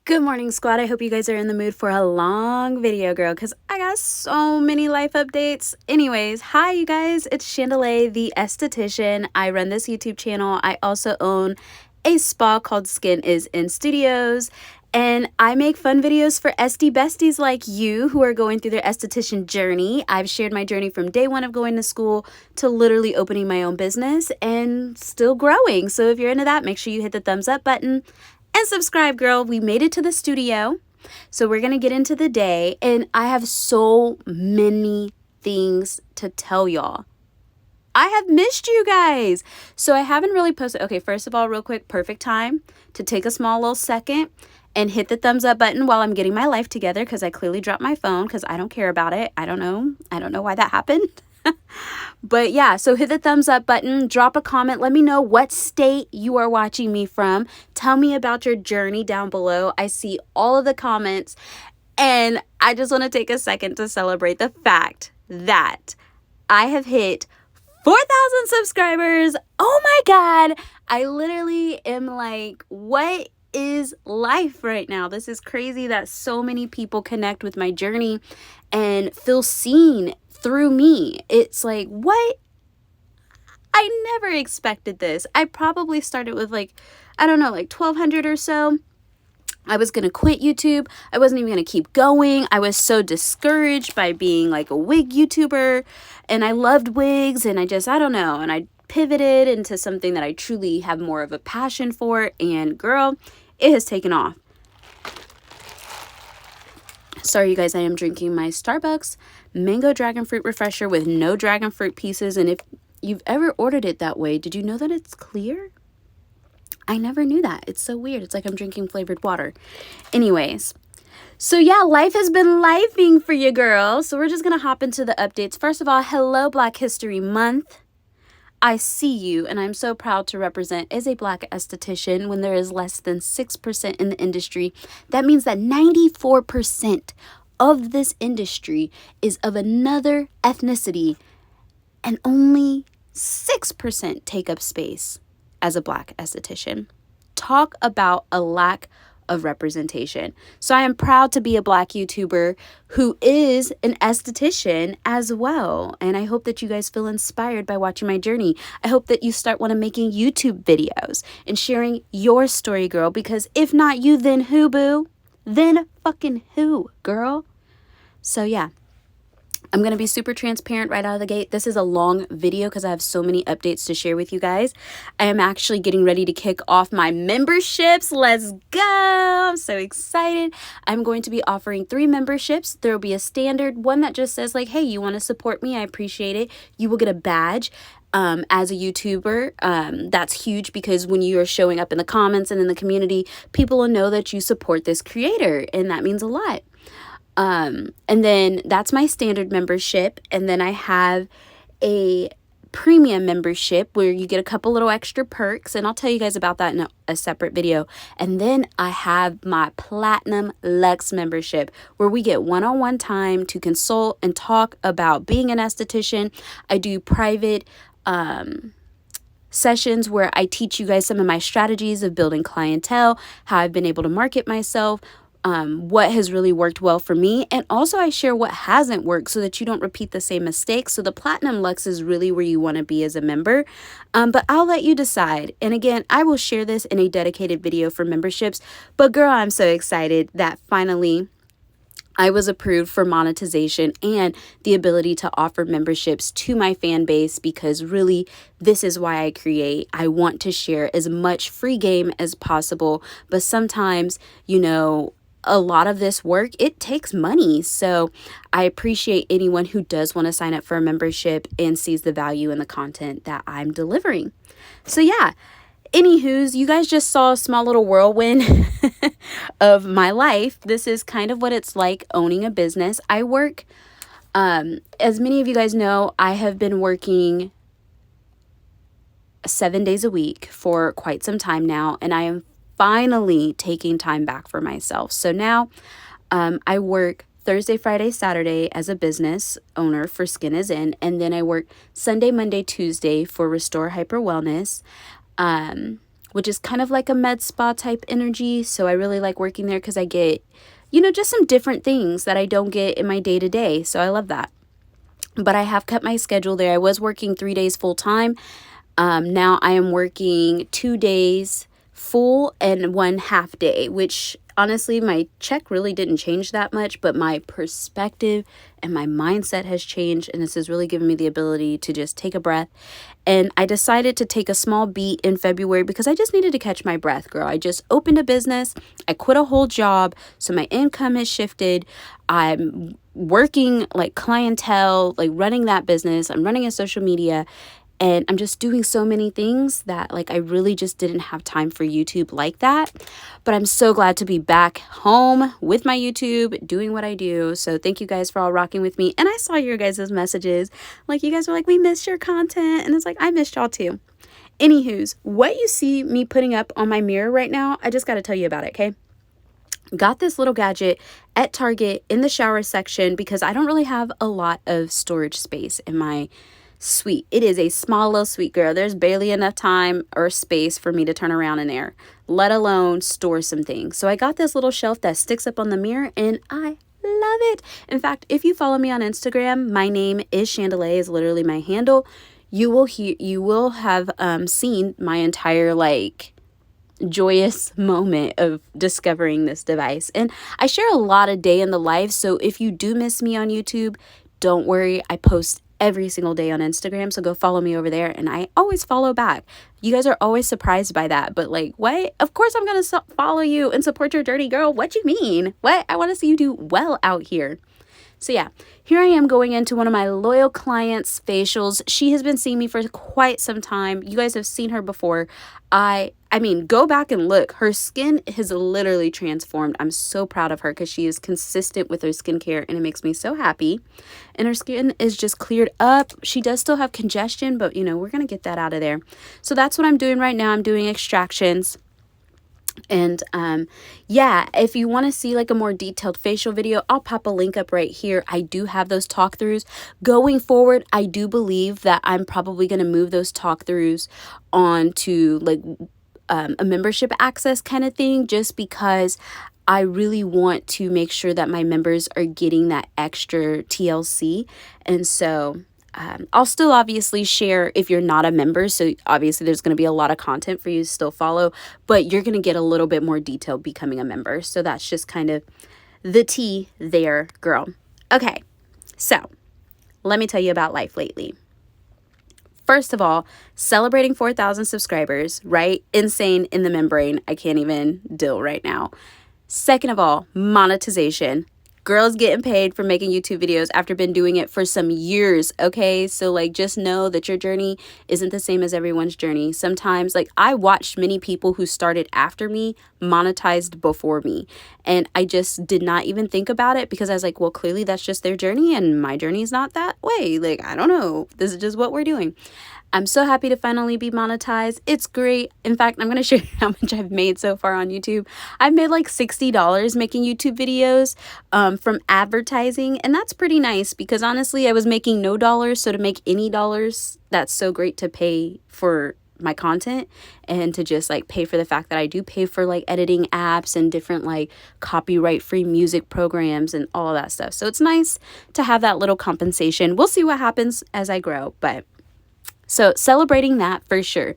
Good morning, squad. I hope you guys are in the mood for a long video, girl, because I got so many life updates. Anyways, hi, you guys. It's Chandelier, the esthetician. I run this YouTube channel. I also own a spa called Skin is in Studios, and I make fun videos for SD besties like you who are going through their esthetician journey. I've shared my journey from day one of going to school to literally opening my own business and still growing. So if you're into that, make sure you hit the thumbs up button. And subscribe, girl. We made it to the studio. So we're going to get into the day. And I have so many things to tell y'all. I have missed you guys. So I haven't really posted. Okay, first of all, real quick, perfect time to take a small little second and hit the thumbs up button while I'm getting my life together, because I clearly dropped my phone because I don't care about it. I don't know why that happened. But yeah, so hit the thumbs up button, drop a comment, let me know what state you are watching me from. Tell me about your journey down below. I see all of the comments, and I just want to take a second to celebrate the fact that I have hit 4,000 subscribers. Oh my God. I literally am like, what is life right now? This is crazy that so many people connect with my journey and feel seen through me. It's like, what? I never expected this. I probably started with like 1,200 or so. I was going to quit YouTube. I wasn't even going to keep going. I was so discouraged by being like a wig YouTuber, and I loved wigs, and I don't know. And I pivoted into something that I truly have more of a passion for, and girl, it has taken off. Sorry, you guys, I am drinking my Starbucks mango dragon fruit refresher with no dragon fruit pieces. And if you've ever ordered it that way, did you know that it's clear? I never knew that. It's so weird. It's like I'm drinking flavored water. Anyways, so yeah, life has been lifing for you, girl. So we're just going to hop into the updates. First of all, hello, Black History Month. I see you, and I'm so proud to represent as a Black esthetician when there is less than 6% in the industry. That means that 94% of this industry is of another ethnicity, and only 6% take up space as a Black esthetician. Talk about a lack of representation. So I am proud to be a Black YouTuber who is an esthetician as well. And I hope that you guys feel inspired by watching my journey. I hope that you start wanting making YouTube videos and sharing your story, girl, because if not you, then who, boo? Then fucking who, girl? So yeah, I'm going to be super transparent right out of the gate. This is a long video because I have so many updates to share with you guys. I am actually getting ready to kick off my memberships. Let's go. I'm so excited. I'm going to be offering 3 memberships. There will be a standard one that just says like, hey, you want to support me? I appreciate it. You will get a badge. As a YouTuber, that's huge because when you are showing up in the comments and in the community, people will know that you support this creator, and that means a lot. And then that's my standard membership. And then I have a premium membership where you get a couple little extra perks, and I'll tell you guys about that in a separate video. And then I have my platinum Lux membership where we get one-on-one time to consult and talk about being an esthetician. I do private, sessions where I teach you guys some of my strategies of building clientele, how I've been able to market myself, what has really worked well for me, and also I share what hasn't worked so that you don't repeat the same mistakes. So the Platinum Lux is really where you want to be as a member, but I'll let you decide. And again, I will share this in a dedicated video for memberships. But girl, I'm so excited that finally I was approved for monetization and the ability to offer memberships to my fan base, because really this is why I create. I want to share as much free game as possible, but sometimes, a lot of this work, it takes money. So I appreciate anyone who does want to sign up for a membership and sees the value in the content that I'm delivering. So yeah, anywho's, you guys just saw a small little whirlwind of my life. This is kind of what it's like owning a business. I work, as many of you guys know, I have been working 7 days a week for quite some time now, and I am finally taking time back for myself. So now I work Thursday, Friday, Saturday as a business owner for Skin is In, and then I work Sunday, Monday, Tuesday for Restore Hyper Wellness. which is kind of like a med spa type energy. So I really like working there because I get, just some different things that I don't get in my day to day. So I love that. But I have cut my schedule there. I was working 3 days full time. Now I am working 2 days full and 1 half day, which honestly, my check really didn't change that much, but my perspective and my mindset has changed. And this has really given me the ability to just take a breath. And I decided to take a small beat in February because I just needed to catch my breath, girl. I just opened a business. I quit a whole job. So my income has shifted. I'm working like clientele, like running that business. I'm running a social media. And I'm just doing so many things that like I really just didn't have time for YouTube like that. But I'm so glad to be back home with my YouTube, doing what I do. So thank you guys for all rocking with me. And I saw your guys' messages. Like you guys were like, we missed your content. And it's like, I missed y'all too. Anywho's, what you see me putting up on my mirror right now, I just got to tell you about it, okay? Got this little gadget at Target in the shower section because I don't really have a lot of storage space in my suite. It is a small little suite, girl. There's barely enough time or space for me to turn around in there, let alone store some things. So I got this little shelf that sticks up on the mirror and I love it. In fact, if you follow me on Instagram, my name is Chandelier, is literally my handle. You will have seen my entire like joyous moment of discovering this device. And I share a lot of day in the life. So if you do miss me on YouTube, don't worry. I post every single day on Instagram. So go follow me over there. And I always follow back. You guys are always surprised by that. But like, what? Of course I'm going to follow you and support your dirty girl. What you mean? What? I want to see you do well out here. So yeah, here I am going into one of my loyal clients' facials. She has been seeing me for quite some time. You guys have seen her before. I mean, go back and look. Her skin has literally transformed. I'm so proud of her because she is consistent with her skincare and it makes me so happy. And her skin is just cleared up. She does still have congestion, but we're going to get that out of there. So that's what I'm doing right now. I'm doing extractions. And yeah, if you want to see like a more detailed facial video, I'll pop a link up right here. I do have those talk throughs going forward. I do believe that I'm probably going to move those talk throughs on to like a membership access kind of thing, just because I really want to make sure that my members are getting that extra TLC. And so I'll still obviously share if you're not a member. So obviously there's going to be a lot of content for you to still follow, but you're going to get a little bit more detail becoming a member. So that's just kind of the tea there, girl. Okay, so let me tell you about life lately. First of all, celebrating 4,000 subscribers, right? Insane in the membrane. I can't even deal right now. Second of all, monetization. Girls getting paid for making YouTube videos after been doing it for some years, okay? So like just know that your journey isn't the same as everyone's journey. Sometimes like I watched many people who started after me monetized before me, and I just did not even think about it because I was like, well, clearly that's just their journey and my journey is not that way. Like, I don't know. This is just what we're doing. I'm so happy to finally be monetized. It's great. In fact, I'm going to share how much I've made so far on YouTube. I've made like $60 making YouTube videos from advertising. And that's pretty nice because honestly, I was making no dollars. So to make any dollars, that's so great to pay for my content and to just like pay for the fact that I do pay for like editing apps and different like copyright free music programs and all of that stuff. So it's nice to have that little compensation. We'll see what happens as I grow, but so celebrating that for sure.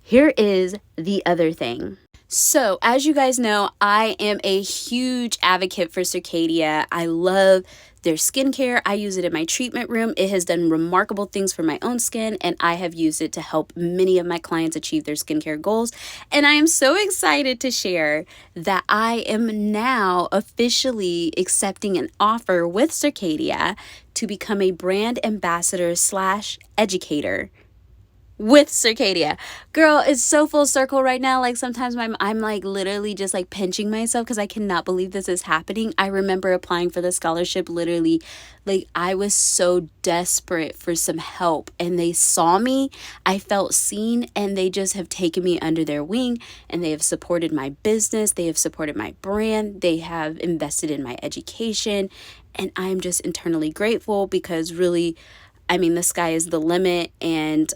Here is the other thing. So as you guys know, I am a huge advocate for Circadia. I love their skincare. I use it in my treatment room. It has done remarkable things for my own skin, and I have used it to help many of my clients achieve their skincare goals. And I am so excited to share that I am now officially accepting an offer with Circadia to become a brand ambassador / educator with Circadia. Girl, it's so full circle right now. Like sometimes I'm like literally just like pinching myself because I cannot believe this is happening. I remember applying for the scholarship literally like I was so desperate for some help and they saw me. I felt seen and they just have taken me under their wing and they have supported my business. They have supported my brand. They have invested in my education, and I'm just internally grateful because really, I mean, the sky is the limit. And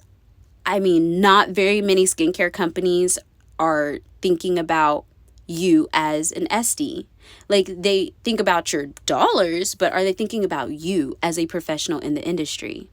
I mean, not very many skincare companies are thinking about you as an esty. Like, they think about your dollars, but are they thinking about you as a professional in the industry?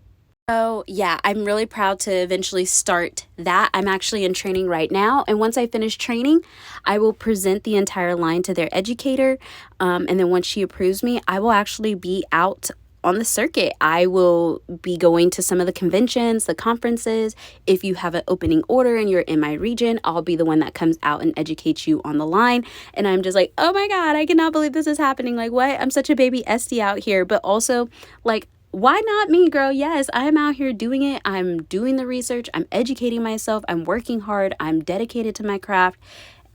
So yeah, I'm really proud to eventually start that. I'm actually in training right now. And once I finish training, I will present the entire line to their educator. And then once she approves me, I will actually be out on the circuit. I will be going to some of the conventions, the conferences. If you have an opening order and you're in my region, I'll be the one that comes out and educates you on the line. And I'm just like, oh my God, I cannot believe this is happening. Like, what? I'm such a baby Esty out here. But also, like, why not me, girl? Yes, I am out here doing it. I'm doing the research. I'm educating myself. I'm working hard. I'm dedicated to my craft.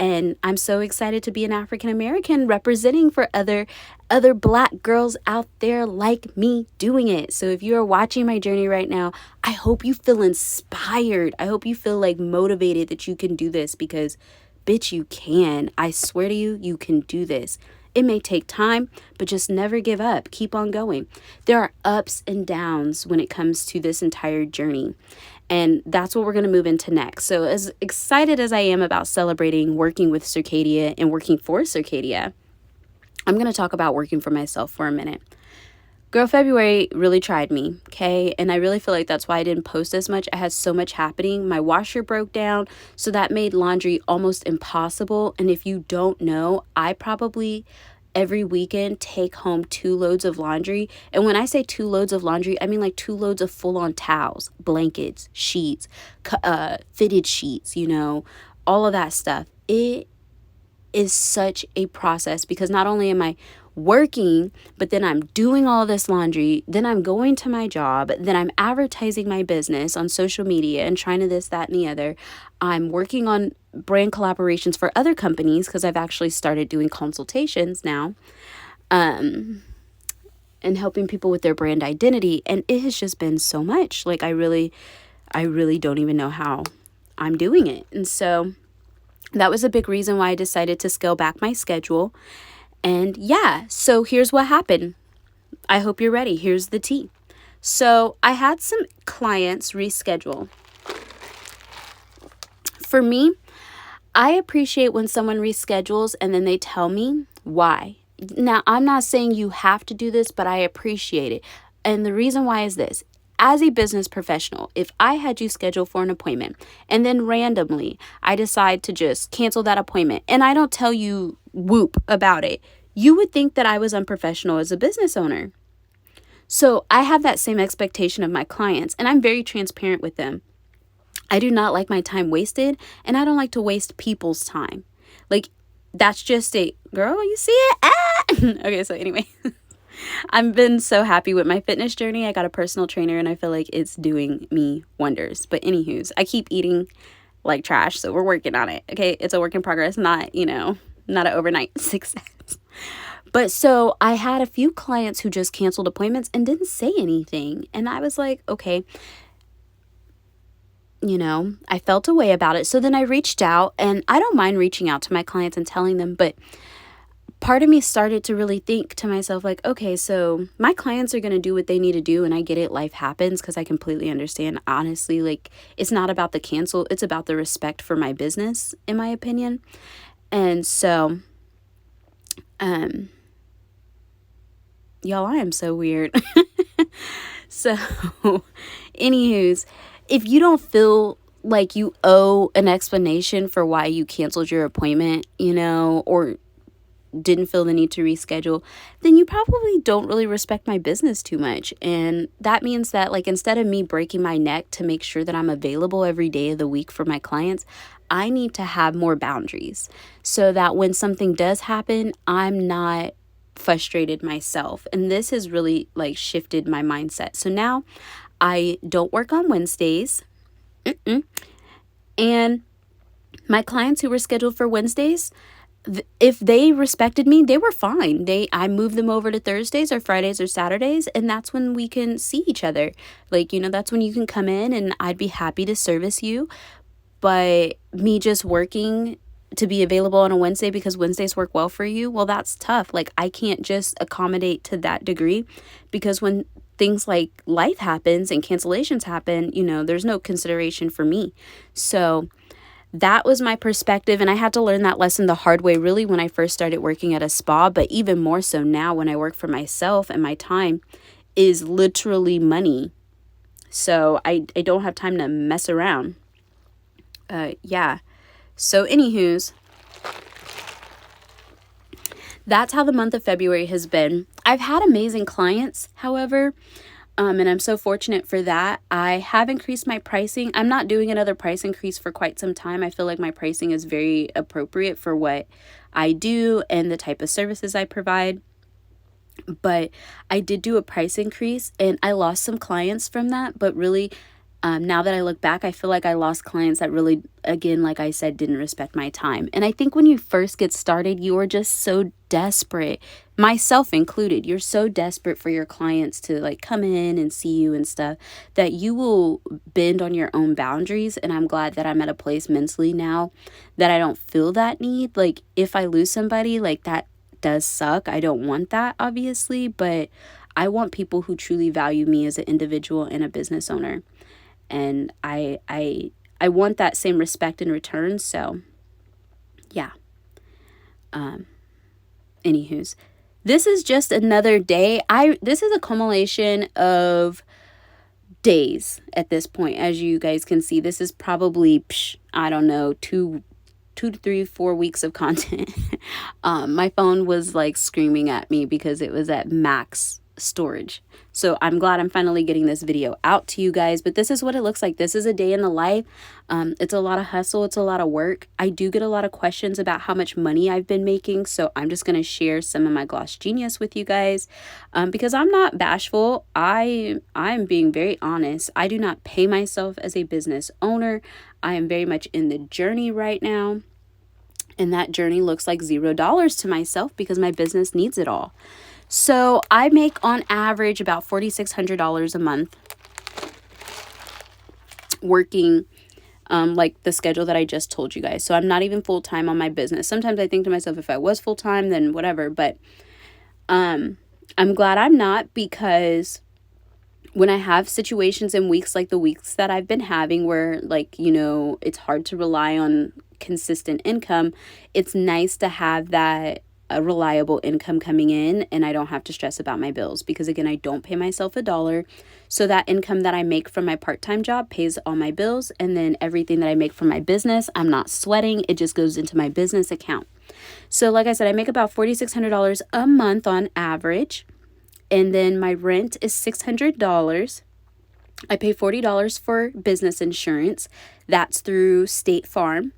And I'm so excited to be an African American representing for other Black girls out there like me doing it. So if you are watching my journey right now, I hope you feel inspired. I hope you feel like motivated that you can do this, because bitch, you can. I swear to you, you can do this. It may take time, but just never give up. Keep on going. There are ups and downs when it comes to this entire journey. And that's what we're going to move into next. So as excited as I am about celebrating working with Circadia and working for Circadia, I'm going to talk about working for myself for a minute. Girl, February really tried me, okay? And I really feel like that's why I didn't post as much. I had so much happening. My washer broke down, so that made laundry almost impossible. And if you don't know, I probably every weekend take home 2 loads of laundry. And when I say 2 loads of laundry, I mean like 2 loads of full-on towels, blankets, sheets, fitted sheets, all of that stuff. It is such a process, because not only am I working, but then I'm doing all this laundry, then I'm going to my job, then I'm advertising my business on social media and trying to this, that, and the other. I'm working on brand collaborations for other companies, because I've actually started doing consultations now, and helping people with their brand identity. And it has just been so much. Like, I really don't even know how I'm doing it. And so that was a big reason why I decided to scale back my schedule. And yeah, so here's what happened. I hope you're ready. Here's the tea. So I had some clients reschedule. For me, I appreciate when someone reschedules and then they tell me why. Now, I'm not saying you have to do this, but I appreciate it. And the reason why is this. As a business professional, if I had you scheduled for an appointment and then randomly I decide to just cancel that appointment and I don't tell you whoop about it, you would think that I was unprofessional as a business owner. So I have that same expectation of my clients, and I'm very transparent with them. I do not like my time wasted, and I don't like to waste people's time. Like, that's just a, girl, you see it? Ah! Okay, so anyway. I've been so happy with my fitness journey. I got a personal trainer and I feel like it's doing me wonders. But anywho's, I keep eating like trash, so we're working on it. Okay, it's a work in progress, not an overnight success. But so I had a few clients who just canceled appointments and didn't say anything. And I was like, okay, I felt a way about it. So then I reached out, and I don't mind reaching out to my clients and telling them, but part of me started to really think to myself, like, okay, so my clients are going to do what they need to do. And I get it. Life happens, because I completely understand. Honestly, like, it's not about the cancel. It's about the respect for my business, in my opinion. And so, y'all, I am so weird. So, anywho's, if you don't feel like you owe an explanation for why you canceled your appointment, or didn't feel the need to reschedule, then you probably don't really respect my business too much. And that means that, like, instead of me breaking my neck to make sure that I'm available every day of the week for my clients, I need to have more boundaries so that when something does happen, I'm not frustrated myself. And this has really like shifted my mindset. So now I don't work on Wednesdays. And my clients who were scheduled for Wednesdays, if they respected me, they were fine. I moved them over to Thursdays or Fridays or Saturdays, and that's when we can see each other. Like, that's when you can come in and I'd be happy to service you. But me just working to be available on a Wednesday because Wednesdays work well for you, well, that's tough. Like, I can't just accommodate to that degree, because when things like life happens and cancellations happen, there's no consideration for me. So that was my perspective. And I had to learn that lesson the hard way, really, when I first started working at a spa, but even more so now when I work for myself, and my time is literally money. So I don't have time to mess around. Yeah. So anywho's, that's how the month of February has been. I've had amazing clients, however, and I'm so fortunate for that. I have increased my pricing. I'm not doing another price increase for quite some time. I feel like my pricing is very appropriate for what I do and the type of services I provide. But I did do a price increase, and I lost some clients from that. But really, now that I look back, I feel like I lost clients that really, again, like I said, didn't respect my time. And I think when you first get started, you are just so desperate, myself included. You're so desperate for your clients to like come in and see you and stuff, that you will bend on your own boundaries. And I'm glad that I'm at a place mentally now that I don't feel that need. Like if I lose somebody, like that does suck. I don't want that, obviously, but I want people who truly value me as an individual and a business owner. And I want that same respect in return. So yeah. Anywho's, this is just another day. This is a culmination of days at this point. As you guys can see, this is probably, I don't know, 2 to 3, 4 weeks of content. My phone was like screaming at me because it was at max storage. So I'm glad I'm finally getting this video out to you guys. But this is what it looks like. This is a day in the life. It's a lot of hustle. It's a lot of work. I do get a lot of questions about how much money I've been making. So I'm just going to share some of my gloss genius with you guys, because I'm not bashful. I'm being very honest. I do not pay myself as a business owner. I am very much in the journey right now. And that journey looks like $0 to myself because my business needs it all. So I make on average about $4,600 a month working like the schedule that I just told you guys. So I'm not even full-time on my business. Sometimes I think to myself, if I was full-time, then whatever. But I'm glad I'm not, because when I have situations and weeks like the weeks that I've been having where, like, you know, it's hard to rely on consistent income, it's nice to have that a reliable income coming in, and I don't have to stress about my bills, because again, I don't pay myself $1. So that income that I make from my part-time job pays all my bills, and then everything that I make from my business, I'm not sweating. It just goes into my business account. So like I said, I make about $4,600 a month on average. And then my rent is $600. I pay $40 for business insurance. That's through State Farm.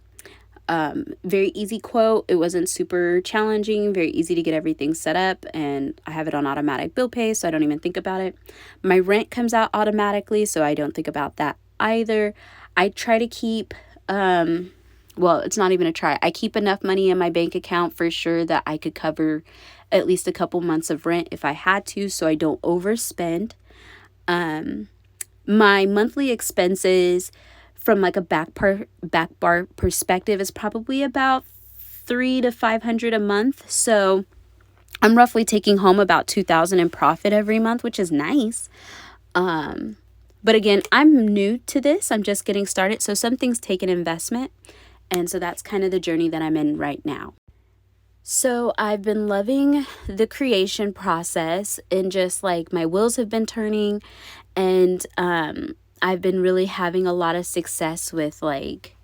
Very easy quote. It wasn't super challenging, very easy to get everything set up, and I have it on automatic bill pay, so I don't even think about it. My rent comes out automatically, so I don't think about that either. I try to keep, well, it's not even a try. I keep enough money in my bank account for sure that I could cover at least a couple months of rent if I had to, so I don't overspend. My monthly expenses from like a back bar perspective is probably about $300 to $500 a month. So I'm roughly taking home about $2,000 in profit every month, which is nice. But again, I'm new to this. I'm just getting started. So some things take an investment. And so that's kind of the journey that I'm in right now. So I've been loving the creation process, and just like my wheels have been turning, and I've been really having a lot of success with like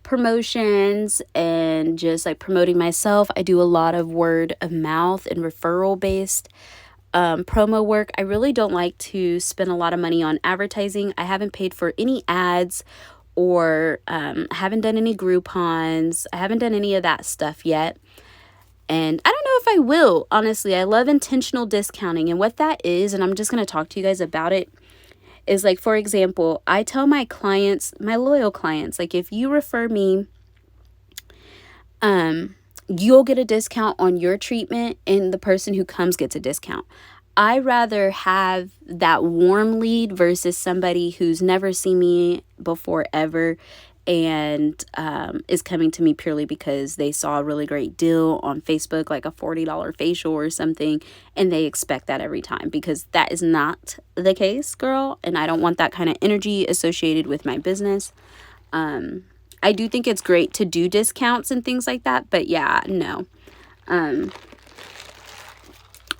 promotions and just like promoting myself. I do a lot of word of mouth and referral based promo work. I really don't like to spend a lot of money on advertising. I haven't paid for any ads, or haven't done any Groupons. I haven't done any of that stuff yet. And I don't know if I will, honestly. I love intentional discounting, and what that is, and I'm just going to talk to you guys about it, is like, for example, I tell my clients, my loyal clients, like, if you refer me, you'll get a discount on your treatment, and the person who comes gets a discount. I rather have that warm lead versus somebody who's never seen me before ever, and is coming to me purely because they saw a really great deal on Facebook, like a $40 facial or something, and they expect that every time, because that is not the case, girl, and I don't want that kind of energy associated with my business. I do think it's great to do discounts and things like that, but yeah, no.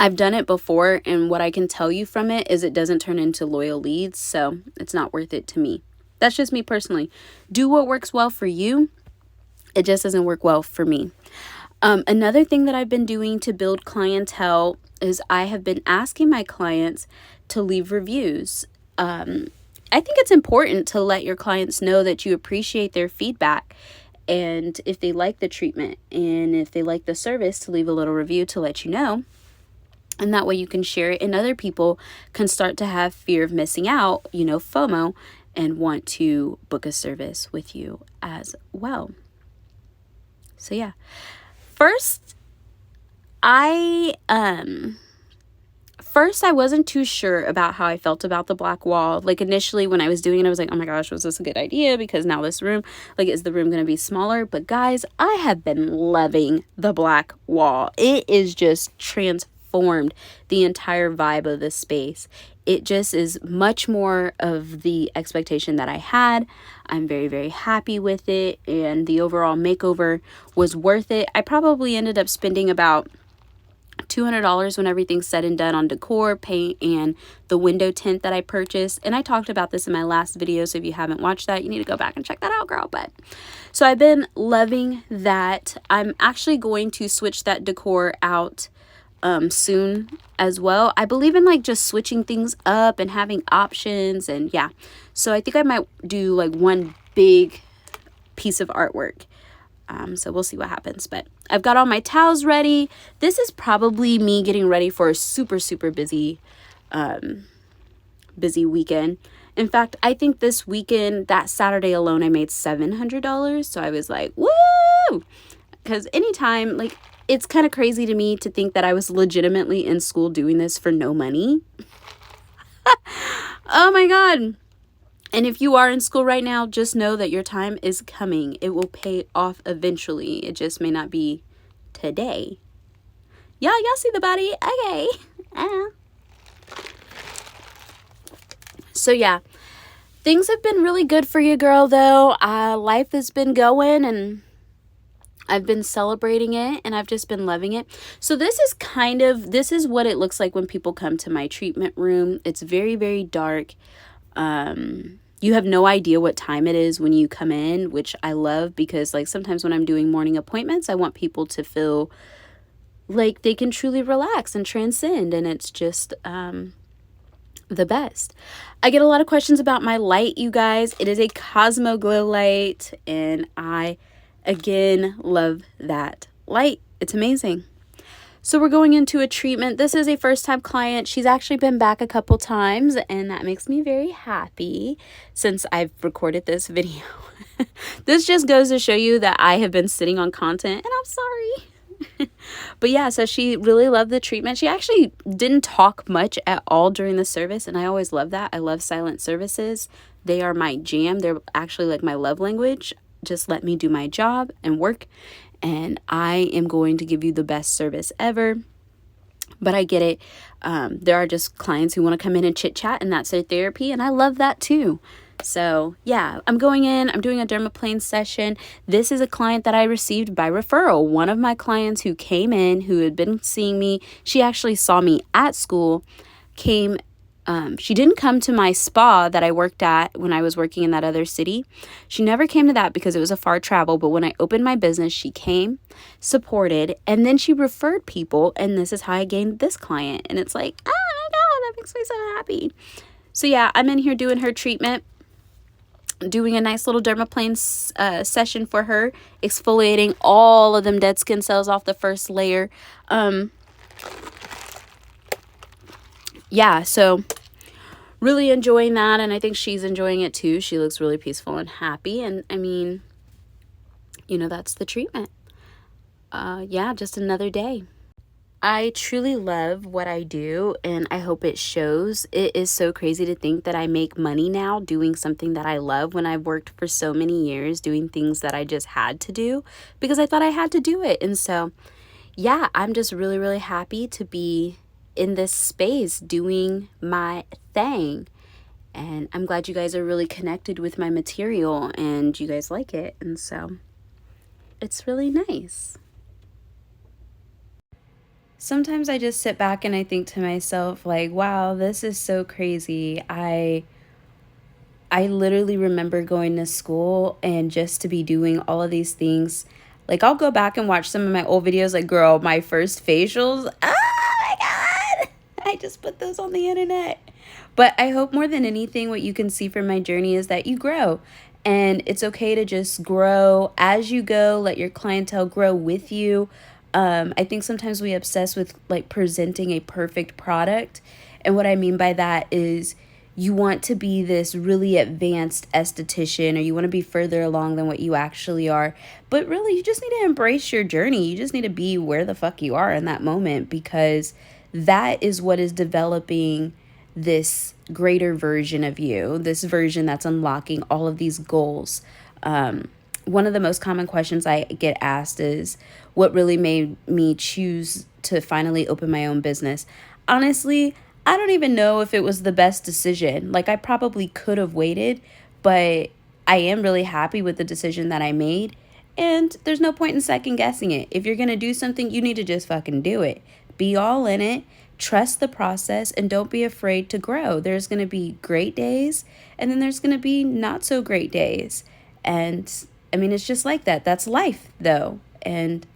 I've done it before, and what I can tell you from it is it doesn't turn into loyal leads, so it's not worth it to me. That's just me personally. Do what works well for you. It just doesn't work well for me. Another thing that I've been doing to build clientele is I have been asking my clients to leave reviews. I think it's important to let your clients know that you appreciate their feedback, and if they like the treatment and if they like the service, to leave a little review to let you know. And that way you can share it, and other people can start to have fear of missing out, FOMO, and want to book a service with you as well. So yeah. First, I wasn't too sure about how I felt about the black wall. Like, initially when I was doing it, I was like, oh my gosh, was this a good idea? Because now this room, like, is the room going to be smaller? But guys, I have been loving the black wall. It is just transformed the entire vibe of the space. It just is much more of the expectation that I had. I'm very, very happy with it, and the overall makeover was worth it. I probably ended up spending about $200 when everything's said and done on decor, paint, and the window tint that I purchased. And I talked about this in my last video, so if you haven't watched that, you need to go back and check that out, girl. But so I've been loving that. I'm actually going to switch that decor out soon as well. I believe in like just switching things up and having options, and yeah. So I think I might do like one big piece of artwork. So we'll see what happens, but I've got all my towels ready. This is probably me getting ready for a super, super busy weekend. In fact, I think this weekend, that Saturday alone, I made $700. So I was like, woo! Because anytime, like, it's kind of crazy to me to think that I was legitimately in school doing this for no money. Oh my God. And if you are in school right now, just know that your time is coming. It will pay off eventually. It just may not be today. Y'all see the body? Okay. So yeah, things have been really good for you, girl, though. Life has been going, and I've been celebrating it, and I've just been loving it. So this is what it looks like when people come to my treatment room. It's very, very dark. You have no idea what time it is when you come in, which I love, because like sometimes when I'm doing morning appointments, I want people to feel like they can truly relax and transcend, and it's just the best. I get a lot of questions about my light, you guys. It is a Cosmo Glow light, and I again love that light. It's amazing. So we're going into a treatment. This is a first-time client. She's actually been back a couple times, and that makes me very happy since I've recorded this video. This just goes to show you that I have been sitting on content, and I'm sorry. But yeah, so she really loved the treatment. She actually didn't talk much at all during the service, and I always love that. I love silent services. They are my jam. They're actually like my love language. Just let me do my job and work, and I am going to give you the best service ever. But I get it. There are just clients who want to come in and chit chat, and that's their therapy, and I love that too. So yeah, I'm going in, I'm doing a dermaplane session. This is a client that I received by referral. One of my clients who came in, who had been seeing me, she actually saw me at school, she didn't come to my spa that I worked at when I was working in that other city. She never came to that because it was a far travel. But when I opened my business, she came, supported, and then she referred people. And this is how I gained this client. And it's like, oh my God, that makes me so happy. So yeah, I'm in here doing her treatment, doing a nice little dermaplane session for her, exfoliating all of them dead skin cells off the first layer. Yeah, so really enjoying that, and I think she's enjoying it too. She looks really peaceful and happy, and I mean, that's the treatment. Yeah, just another day. I truly love what I do, and I hope it shows. It is so crazy to think that I make money now doing something that I love, when I've worked for so many years doing things that I just had to do because I thought I had to do it. And so yeah, I'm just really, really happy to be in this space doing my thing. And I'm glad you guys are really connected with my material and you guys like it. And so it's really nice. Sometimes I just sit back and I think to myself, like, wow, this is so crazy. I literally remember going to school and just to be doing all of these things. Like, I'll go back and watch some of my old videos, like, girl, my first facials. Oh my God. I just put those on the internet. But I hope more than anything, what you can see from my journey is that you grow. And it's okay to just grow as you go. Let your clientele grow with you. I think sometimes we obsess with like presenting a perfect product. And what I mean by that is you want to be this really advanced esthetician, or you want to be further along than what you actually are. But really, you just need to embrace your journey. You just need to be where the fuck you are in that moment, because that is what is developing this greater version of you, this version that's unlocking all of these goals. One of the most common questions I get asked is, what really made me choose to finally open my own business? Honestly, I don't even know if it was the best decision. Like, I probably could have waited, but I am really happy with the decision that I made. And there's no point in second guessing it. If you're going to do something, you need to just fucking do it. Be all in it. Trust the process and don't be afraid to grow. There's going to be great days and then there's going to be not so great days. And I mean, it's just like that. That's life, though. And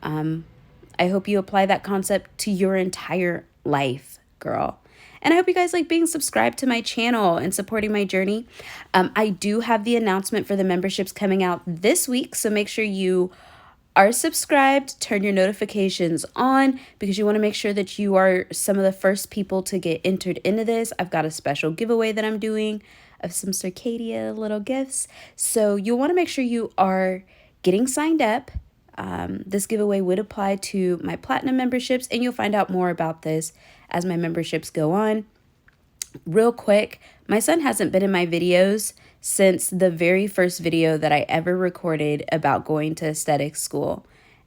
I hope you apply that concept to your entire life, girl. And I hope you guys like being subscribed to my channel and supporting my journey. I do have the announcement for the memberships coming out this week, so make sure you are subscribed, turn your notifications on, because you want to make sure that you are some of the first people to get entered into this. I've got a special giveaway that I'm doing of some Circadia little gifts. So you'll want to make sure you are getting signed up. This giveaway would apply to my platinum memberships, and you'll find out more about this as my memberships go on. Real quick, my son hasn't been in my videos since the very first video that I ever recorded about going to aesthetics school.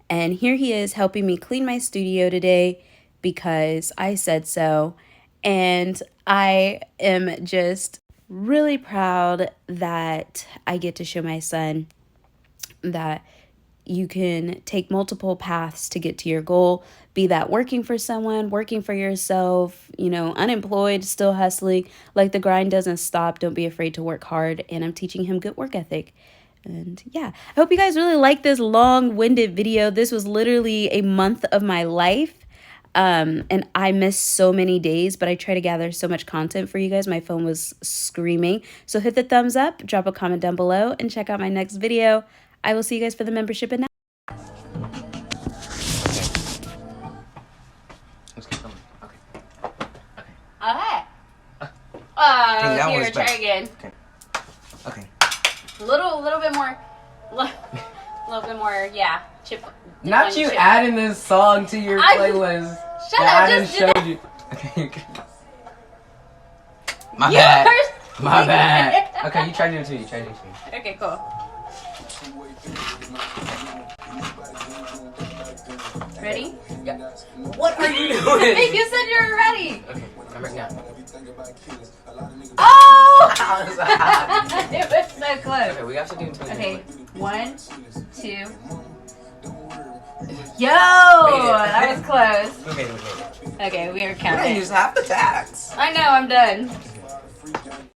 And here he is helping me clean my studio today because I said so. And I am just really proud that I get to show my son that you can take multiple paths to get to your goal, be that working for someone, working for yourself, you know, unemployed, still hustling. Like, the grind doesn't stop. Don't be afraid to work hard. And I'm teaching him good work ethic. And yeah, I hope you guys really like this long-winded video. This was literally a month of my life. And I missed so many days, but I try to gather so much content for you guys. My phone was screaming. So hit the thumbs up, drop a comment down below, and check out my next video. I will see you guys for the membership and now. Okay. Here, try again. Okay. Little bit more. Little bit more, yeah. Chip. Not you adding this song to your playlist. Shut up, I just showed you. Okay. My bad. My bad. Okay, you try to do it too. Okay, cool. Ready? Yeah. What are you doing? You said you were ready. Okay, I'm ready now. Oh! It was so close. Okay, we have to do it. Okay, 1, 2. Yo! That was close. Okay. Okay, we are We're counting. gonna use half the tax. I know, I'm done.